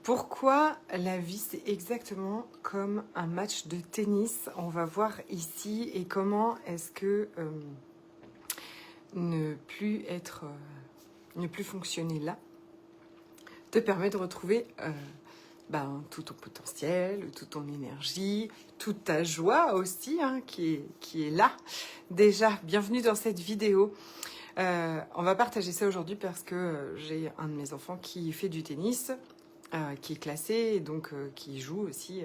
Pourquoi la vie, c'est exactement comme un match de tennis? On va voir ici et comment est-ce que ne plus fonctionner là te permet de retrouver tout ton potentiel, toute ton énergie, toute ta joie aussi qui est là. Déjà, bienvenue dans cette vidéo. On va partager ça aujourd'hui parce que j'ai un de mes enfants qui fait du tennis, qui est classé, et donc qui joue aussi,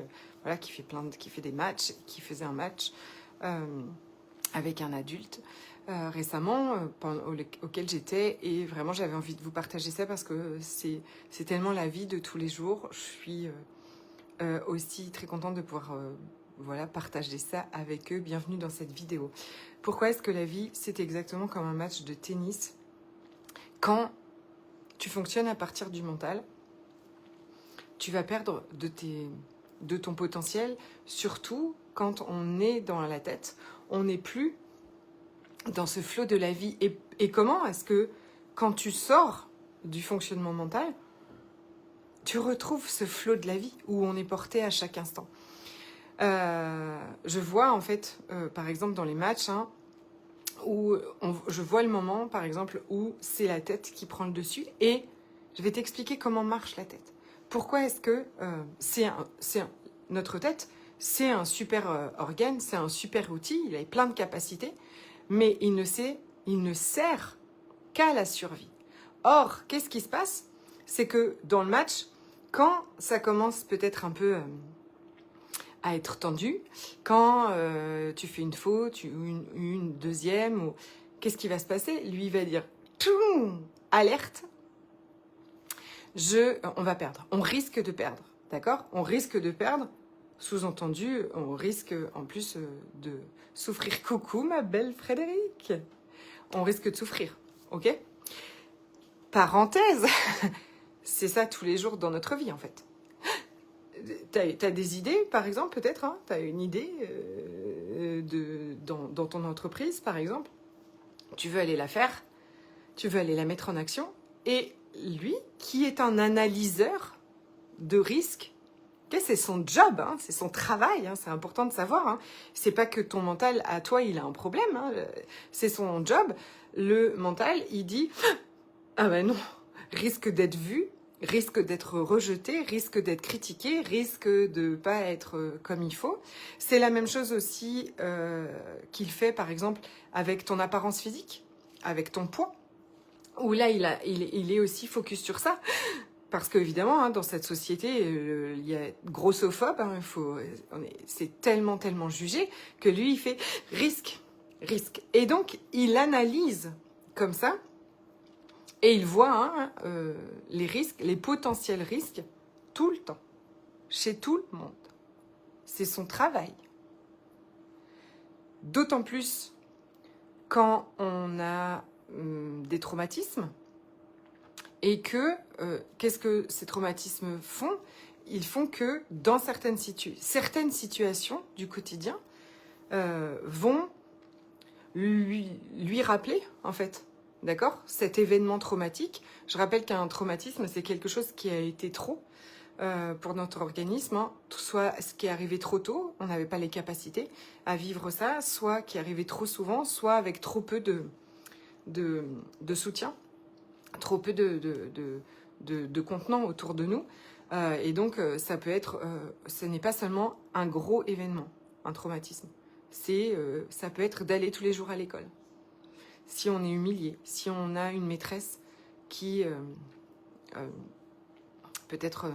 qui fait des matchs, qui faisait un match avec un adulte récemment, auquel j'étais, et vraiment j'avais envie de vous partager ça parce que c'est tellement la vie de tous les jours. Je suis aussi très contente de pouvoir partager ça avec eux. Bienvenue dans cette vidéo. Pourquoi est-ce que la vie, c'est exactement comme un match de tennis? Quand tu fonctionnes à partir du mental, tu vas perdre de ton potentiel, surtout quand on est dans la tête. On n'est plus dans ce flot de la vie. Et comment est-ce que, quand tu sors du fonctionnement mental, tu retrouves ce flot de la vie où on est porté à chaque instant? Je vois en fait, par exemple dans les matchs, je vois le moment, par exemple, où c'est la tête qui prend le dessus, et je vais t'expliquer comment marche la tête. Pourquoi est-ce que notre tête, c'est un super organe, c'est un super outil, il a plein de capacités, mais il ne sert qu'à la survie. Or, qu'est-ce qui se passe? C'est que dans le match, quand ça commence peut-être un peu à être tendu, quand tu fais une faute, une deuxième, qu'est-ce qui va se passer? Lui, il va dire « Alerte !» on va perdre, on risque de perdre, d'accord? On risque de perdre, sous-entendu, on risque en plus de souffrir. Coucou ma belle Frédéric, on risque de souffrir, ok? Parenthèse, c'est ça tous les jours dans notre vie en fait. T'as des idées, par exemple, peut-être, t'as une idée dans ton entreprise, par exemple, tu veux aller la faire, tu veux aller la mettre en action, et lui, qui est un analyseur de risque, c'est son job, c'est son travail, c'est important de savoir. C'est pas que ton mental, à toi, il a un problème, c'est son job. Le mental, il dit « Ah ben non, risque d'être vu, risque d'être rejeté, risque d'être critiqué, risque de pas être comme il faut. » C'est la même chose aussi qu'il fait, par exemple, avec ton apparence physique, avec ton poids, où là, il est aussi focus sur ça. Parce qu'évidemment, dans cette société, il y a grossophobe, c'est tellement jugé, que lui, il fait risque. Et donc, il analyse comme ça, et il voit les risques, les potentiels risques, tout le temps, chez tout le monde. C'est son travail. D'autant plus quand on a des traumatismes, et que, qu'est-ce que ces traumatismes font? Ils font que dans certaines situations du quotidien vont lui rappeler, en fait, d'accord, cet événement traumatique. Je rappelle qu'un traumatisme, c'est quelque chose qui a été trop pour notre organisme, soit ce qui est arrivé trop tôt, on n'avait pas les capacités à vivre ça, soit qui est arrivé trop souvent, soit avec trop peu de soutien, trop peu de contenants autour de nous. Et donc, ça peut être... ce n'est pas seulement un gros événement, un traumatisme. Ça peut être d'aller tous les jours à l'école. Si on est humilié, si on a une maîtresse qui peut-être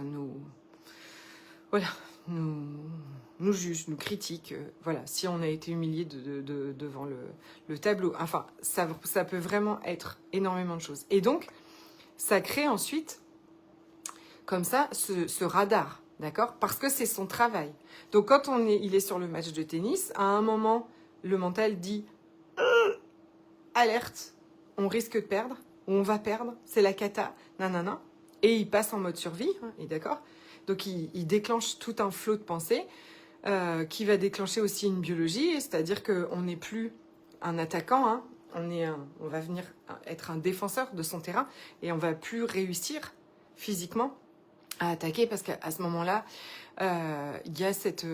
nous juge, nous critique, si on a été humilié devant le tableau. Enfin, ça peut vraiment être énormément de choses. Et donc, ça crée ensuite, comme ça, ce radar, d'accord? Parce que c'est son travail. Donc, quand il est sur le match de tennis, à un moment, le mental dit alerte, on risque de perdre, ou on va perdre, c'est la cata, nanana. Et il passe en mode survie, et d'accord? Donc, il déclenche tout un flot de pensée qui va déclencher aussi une biologie, c'est-à-dire qu'on n'est plus un attaquant, on va venir être un défenseur de son terrain, et on va plus réussir physiquement à attaquer, parce qu'à ce moment-là, il y a cette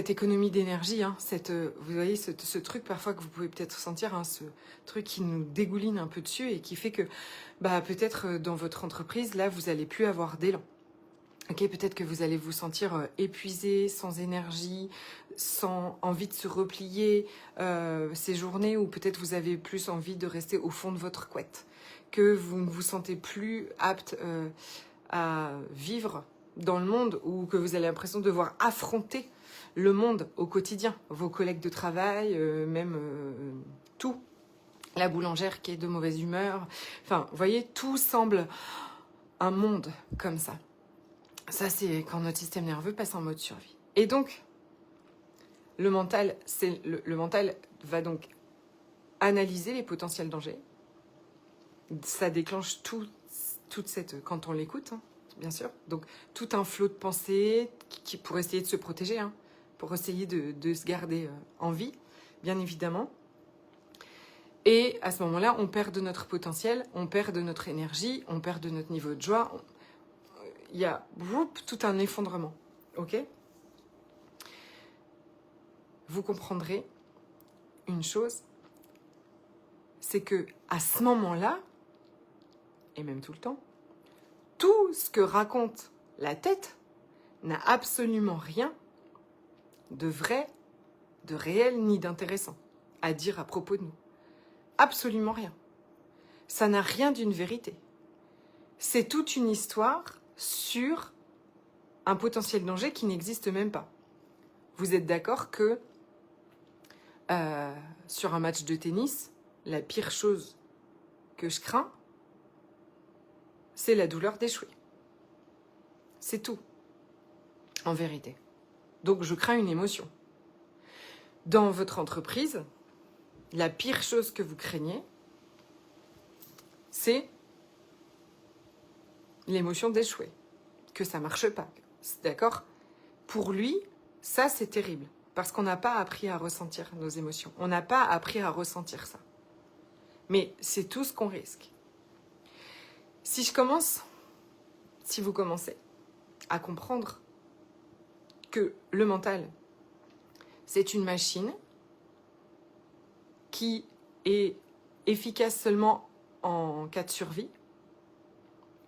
économie d'énergie, hein, vous voyez ce truc parfois que vous pouvez peut-être sentir, hein, ce truc qui nous dégouline un peu dessus et qui fait que peut-être dans votre entreprise, là, vous n'allez plus avoir d'élan. Okay, peut-être que vous allez vous sentir épuisé, sans énergie, sans envie de se replier ces journées où peut-être vous avez plus envie de rester au fond de votre couette, que vous ne vous sentez plus apte à vivre dans le monde, ou que vous avez l'impression de devoir affronter le monde au quotidien, vos collègues de travail, même tout, la boulangère qui est de mauvaise humeur, enfin, vous voyez, tout semble un monde comme ça. Ça, c'est quand notre système nerveux passe en mode survie. Et donc, le mental va donc analyser les potentiels dangers. Ça déclenche toute cette... Quand on l'écoute, hein, bien sûr. Donc, tout un flot de pensées pour essayer de se protéger, hein, pour essayer de se garder en vie, bien évidemment. Et à ce moment-là, on perd de notre potentiel, on perd de notre énergie, on perd de notre niveau de joie. Il y a tout un effondrement, ok ? Vous comprendrez une chose, c'est que à ce moment-là, et même tout le temps, tout ce que raconte la tête n'a absolument rien de vrai, de réel ni d'intéressant à dire à propos de nous. Absolument rien. Ça n'a rien d'une vérité. C'est toute une histoire sur un potentiel danger qui n'existe même pas. Vous êtes d'accord que sur un match de tennis, la pire chose que je crains, c'est la douleur d'échouer. C'est tout, en vérité. Donc je crains une émotion. Dans votre entreprise, la pire chose que vous craignez, c'est l'émotion d'échouer, que ça marche pas. D'accord ? Pour lui, ça c'est terrible, parce qu'on n'a pas appris à ressentir nos émotions. On n'a pas appris à ressentir ça. Mais c'est tout ce qu'on risque. Si vous commencez à comprendre que le mental, c'est une machine qui est efficace seulement en cas de survie,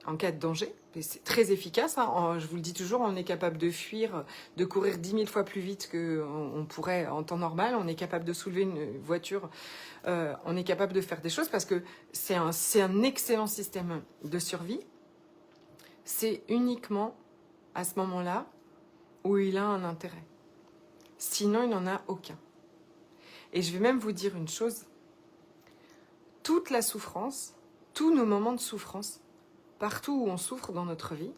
en cas de danger. C'est très efficace, hein. Je vous le dis toujours, on est capable de fuir, de courir 10 000 fois plus vite qu'on pourrait en temps normal. On est capable de soulever une voiture, on est capable de faire des choses parce que c'est un excellent système de survie. C'est uniquement à ce moment-là où il a un intérêt. Sinon, il n'en a aucun. Et je vais même vous dire une chose. Toute la souffrance, tous nos moments de souffrance, partout où on souffre dans notre vie,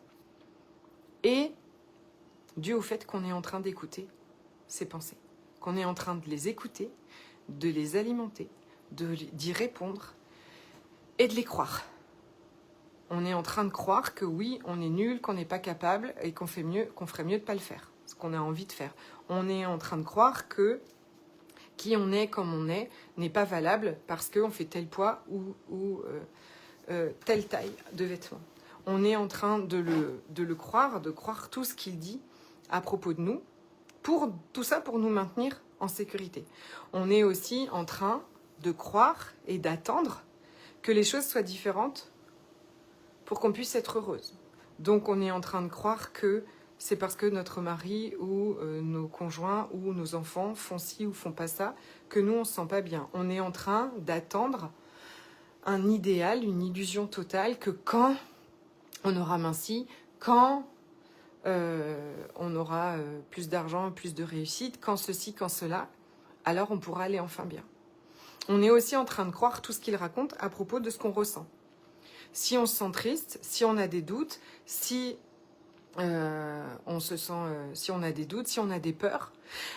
est dû au fait qu'on est en train d'écouter ces pensées. Qu'on est en train de les écouter, de les alimenter, d'y répondre et de les croire. On est en train de croire que oui, on est nul, qu'on n'est pas capable et qu'on ferait mieux de ne pas le faire, ce qu'on a envie de faire. On est en train de croire que qui on est comme on est n'est pas valable parce qu'on fait tel poids ou telle taille de vêtements. On est en train de le croire, de croire tout ce qu'il dit à propos de nous, tout ça pour nous maintenir en sécurité. On est aussi en train de croire et d'attendre que les choses soient différentes pour qu'on puisse être heureuse. Donc on est en train de croire que c'est parce que notre mari ou nos conjoints ou nos enfants font ci ou font pas ça que nous on se sent pas bien. On est en train d'attendre un idéal, une illusion totale que quand on aura minci, quand on aura plus d'argent, plus de réussite, quand ceci, quand cela, alors on pourra aller enfin bien. On est aussi en train de croire tout ce qu'il raconte à propos de ce qu'on ressent. Si on se sent triste, si on a des doutes, si on se sent, si on a des doutes, si on a des peurs,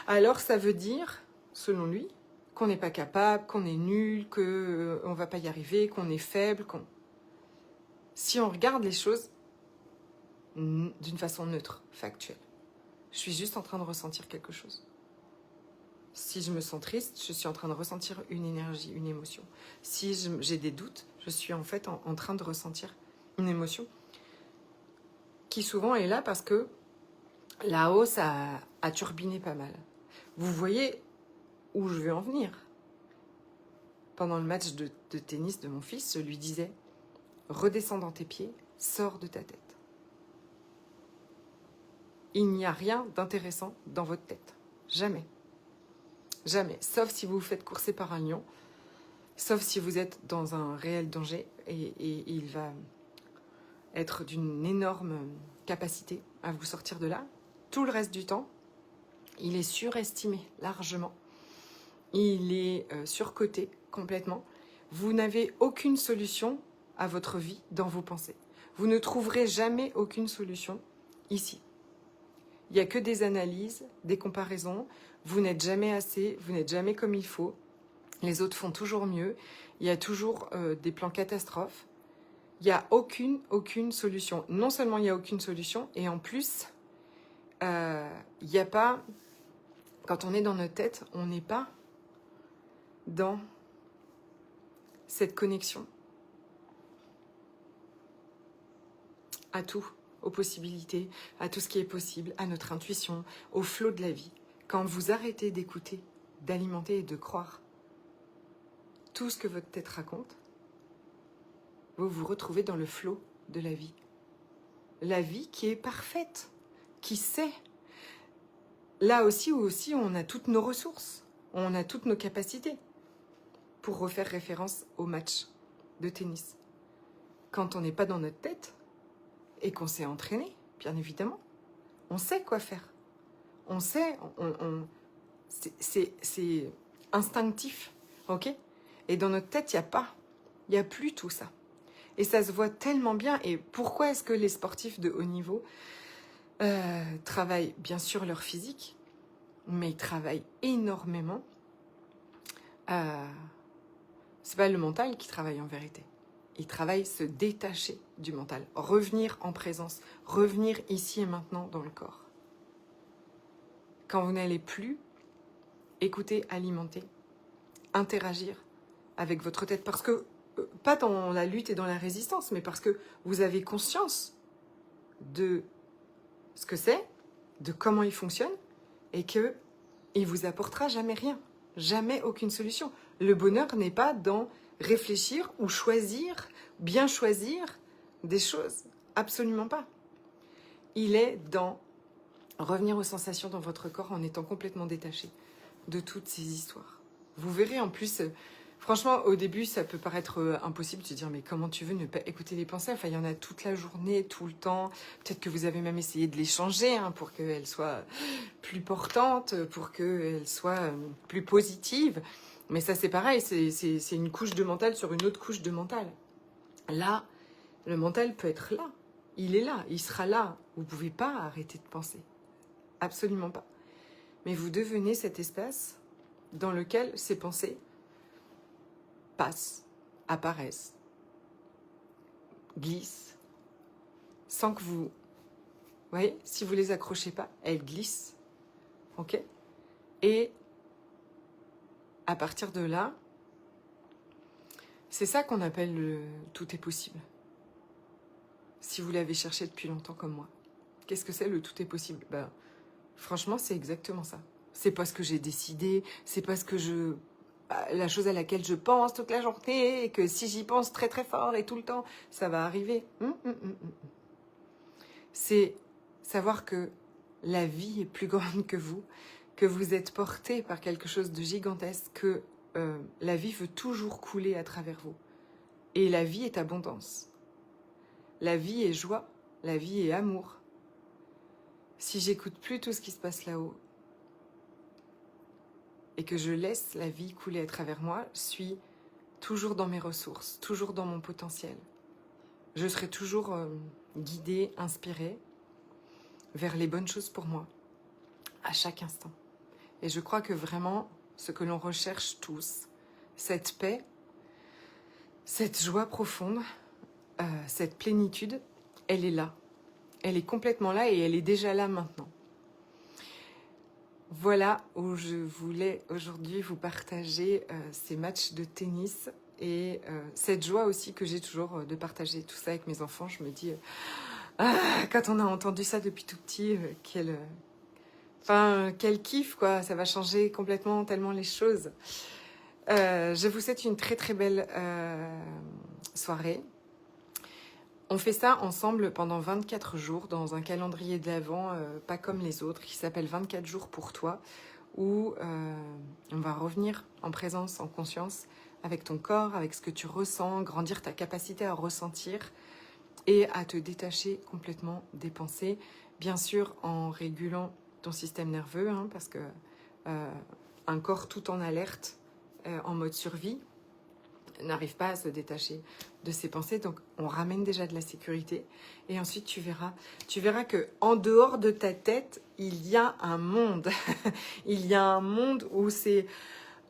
alors ça veut dire, selon lui, qu'on n'est pas capable, qu'on est nul, qu'on ne va pas y arriver, qu'on est faible. Si on regarde les choses d'une façon neutre, factuelle, je suis juste en train de ressentir quelque chose. Si je me sens triste, je suis en train de ressentir une énergie, une émotion. Si j'ai des doutes, je suis en fait en train de ressentir une émotion. qui souvent est là parce que la hausse a turbiné pas mal. Vous voyez où je veux en venir. Pendant le match de tennis de mon fils, je lui disais « Redescends dans tes pieds, sors de ta tête. » Il n'y a rien d'intéressant dans votre tête. Jamais. Jamais. Sauf si vous vous faites courser par un lion, sauf si vous êtes dans un réel danger et il va être d'une énorme capacité à vous sortir de là. Tout le reste du temps, il est surestimé largement. Il est surcoté complètement. Vous n'avez aucune solution à votre vie dans vos pensées. Vous ne trouverez jamais aucune solution ici. Il n'y a que des analyses, des comparaisons. Vous n'êtes jamais assez, vous n'êtes jamais comme il faut. Les autres font toujours mieux. Il y a toujours des plans catastrophes. Il n'y a aucune solution. Non seulement il n'y a aucune solution, et en plus, il n'y a pas... Quand on est dans notre tête, on n'est pas dans cette connexion à tout, aux possibilités, à tout ce qui est possible, à notre intuition, au flot de la vie. Quand vous arrêtez d'écouter, d'alimenter et de croire tout ce que votre tête raconte, vous vous retrouvez dans le flot de la vie. La vie qui est parfaite, qui sait. Là aussi on a toutes nos ressources, on a toutes nos capacités pour refaire référence au match de tennis. Quand on n'est pas dans notre tête et qu'on s'est entraîné, bien évidemment, on sait quoi faire. On sait, c'est instinctif, ok? Et dans notre tête, il n'y a plus tout ça. Et ça se voit tellement bien. Et pourquoi est-ce que les sportifs de haut niveau travaillent bien sûr leur physique, mais ils travaillent énormément. C'est pas le mental qui travaille en vérité. Ils travaillent se détacher du mental, revenir en présence, revenir ici et maintenant dans le corps. Quand vous n'allez plus écouter, alimenter, interagir avec votre tête, parce que pas dans la lutte et dans la résistance, mais parce que vous avez conscience de ce que c'est, de comment il fonctionne, et qu'il ne vous apportera jamais rien, jamais aucune solution. Le bonheur n'est pas dans réfléchir ou choisir, bien choisir des choses, absolument pas. Il est dans revenir aux sensations dans votre corps en étant complètement détaché de toutes ces histoires. Vous verrez en plus... Franchement, au début, ça peut paraître impossible de se dire « Mais comment tu veux ne pas écouter les pensées ?» Enfin, il y en a toute la journée, tout le temps. Peut-être que vous avez même essayé de les changer pour qu'elles soient plus portantes, pour qu'elles soient plus positives. Mais ça, c'est pareil, c'est une couche de mental sur une autre couche de mental. Là, le mental peut être là. Il est là, il sera là. Vous ne pouvez pas arrêter de penser. Absolument pas. Mais vous devenez cet espace dans lequel ces pensées passent, apparaissent, glissent, sans que vous... voyez, si vous les accrochez pas, elles glissent, ok? Et à partir de là, c'est ça qu'on appelle le tout est possible. Si vous l'avez cherché depuis longtemps comme moi. Qu'est-ce que c'est le tout est possible? Ben, franchement, c'est exactement ça. C'est pas ce que j'ai décidé, c'est pas ce que la chose à laquelle je pense toute la journée, et que si j'y pense très très fort et tout le temps, ça va arriver. C'est savoir que la vie est plus grande que vous êtes porté par quelque chose de gigantesque, que la vie veut toujours couler à travers vous. Et la vie est abondance. La vie est joie, la vie est amour. Si j'écoute plus tout ce qui se passe là-haut, et que je laisse la vie couler à travers moi, je suis toujours dans mes ressources, toujours dans mon potentiel. Je serai toujours guidée, inspirée vers les bonnes choses pour moi, à chaque instant. Et je crois que vraiment, ce que l'on recherche tous, cette paix, cette joie profonde, cette plénitude, elle est là. Elle est complètement là et elle est déjà là maintenant. Voilà où je voulais aujourd'hui vous partager ces matchs de tennis et cette joie aussi que j'ai toujours de partager tout ça avec mes enfants. Je me dis, Quand on a entendu ça depuis tout petit, quel kiff, quoi. Ça va changer complètement tellement les choses. Je vous souhaite une très très belle soirée. On fait ça ensemble pendant 24 jours dans un calendrier de l'Avent, pas comme les autres, qui s'appelle 24 jours pour toi, où on va revenir en présence, en conscience, avec ton corps, avec ce que tu ressens, grandir ta capacité à ressentir et à te détacher complètement des pensées, bien sûr en régulant ton système nerveux, hein, parce que un corps tout en alerte, en mode survie, n'arrive pas à se détacher de ses pensées, donc on ramène déjà de la sécurité et ensuite tu verras que en dehors de ta tête il y a un monde il y a un monde où c'est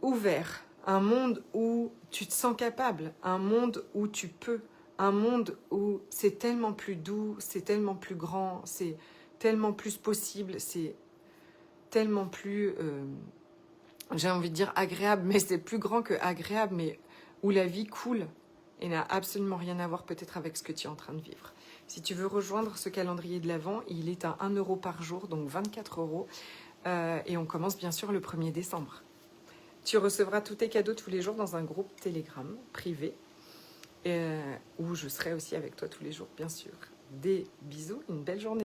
ouvert, un monde où tu te sens capable, un monde où tu peux, un monde où c'est tellement plus doux, c'est tellement plus grand, c'est tellement plus possible, c'est tellement plus j'ai envie de dire agréable, mais c'est plus grand que agréable, mais où la vie coule et n'a absolument rien à voir peut-être avec ce que tu es en train de vivre. Si tu veux rejoindre ce calendrier de l'Avent, il est à 1 € par jour, donc 24 €. Et on commence bien sûr le 1er décembre. Tu recevras tous tes cadeaux tous les jours dans un groupe Telegram privé, où je serai aussi avec toi tous les jours, bien sûr. Des bisous, une belle journée.